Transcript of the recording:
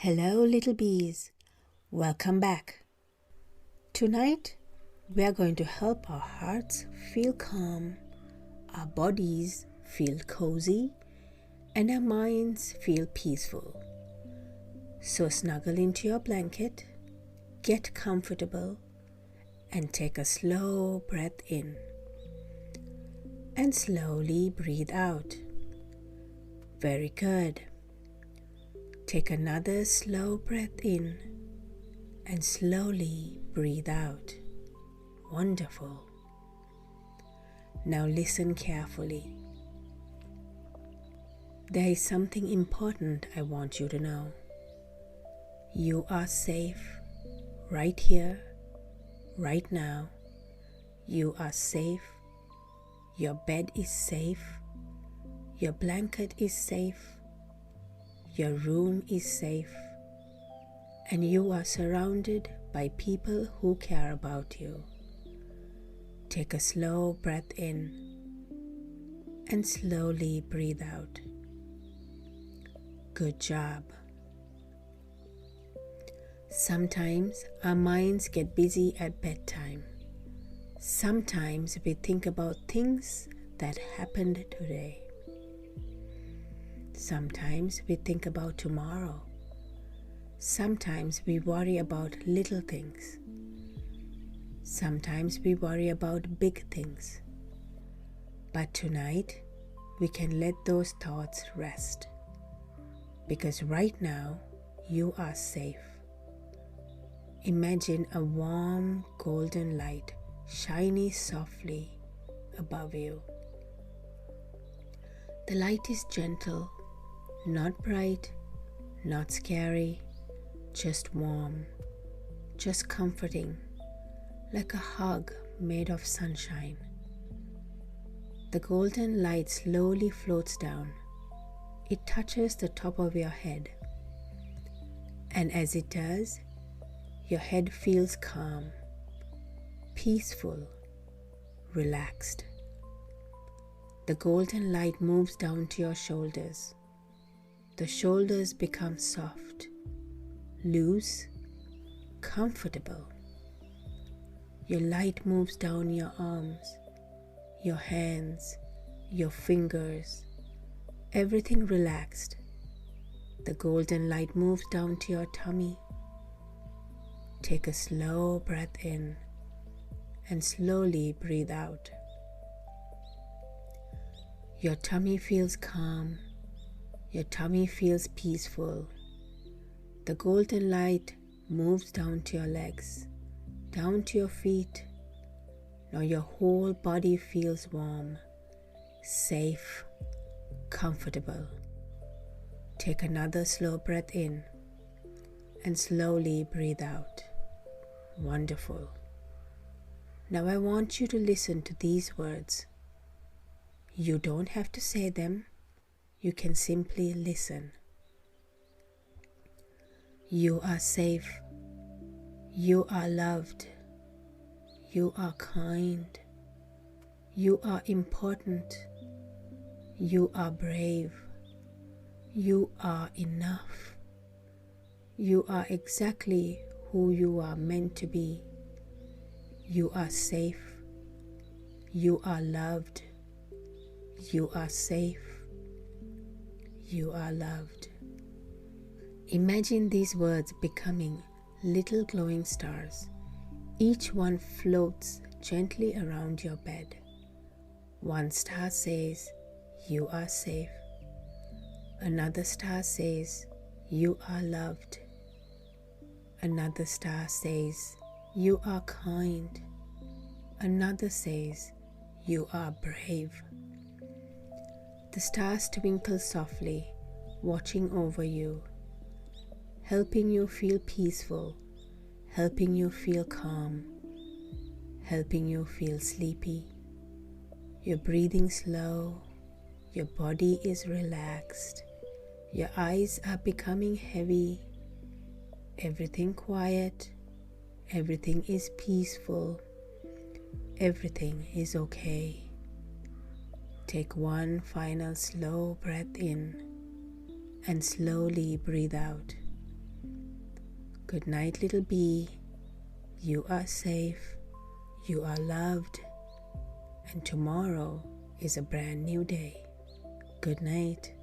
Hello, little bees. Welcome back. Tonight, we are going to help our hearts feel calm, our bodies feel cozy, and our minds feel peaceful. So snuggle into your blanket, get comfortable, and take a slow breath in. And slowly breathe out. Very good. Take another slow breath in and slowly breathe out. Wonderful. Now listen carefully. There is something important I want you to know. You are safe right here, right now. You are safe. Your bed is safe. Your blanket is safe. Your room is safe. And you are surrounded by people who care about you. Take a slow breath in and slowly breathe out. Good job. Sometimes our minds get busy at bedtime. Sometimes we think about things that happened today. Sometimes we think about tomorrow. Sometimes we worry about little things. Sometimes we worry about big things. But tonight, we can let those thoughts rest. Because right now, you are safe. Imagine a warm golden light shining softly above you. The light is gentle, not bright, not scary, just warm, just comforting, like a hug made of sunshine. The golden light slowly floats down. It touches the top of your head. And as it does, your head feels calm, peaceful, relaxed. The golden light moves down to your shoulders. The shoulders become soft, loose, comfortable. Your light moves down your arms, your hands, your fingers, everything relaxed. The golden light moves down to your tummy. Take a slow breath in and slowly breathe out. Your tummy feels calm. Your tummy feels peaceful. The golden light moves down to your legs, down to your feet. Now your whole body feels warm, safe, comfortable. Take another slow breath in and slowly breathe out. Wonderful. Now I want you to listen to these words. You don't have to say them. You can simply listen. You are safe. You are loved. You are kind. You are important. You are brave. You are enough. You are exactly who you are meant to be. You are safe. You are loved. You are safe. You are loved. Imagine these words becoming little glowing stars. Each one floats gently around your bed. One star says, you are safe. Another star says, you are loved. Another star says, you are kind. Another says, you are brave. The stars twinkle softly, watching over you, helping you feel peaceful, helping you feel calm, helping you feel sleepy. You're breathing slow, your body is relaxed, your eyes are becoming heavy, everything quiet, everything is peaceful, everything is okay. Take one final slow breath in and slowly breathe out. Good night, little bee. You are safe. You are loved. And tomorrow is a brand new day. Good night.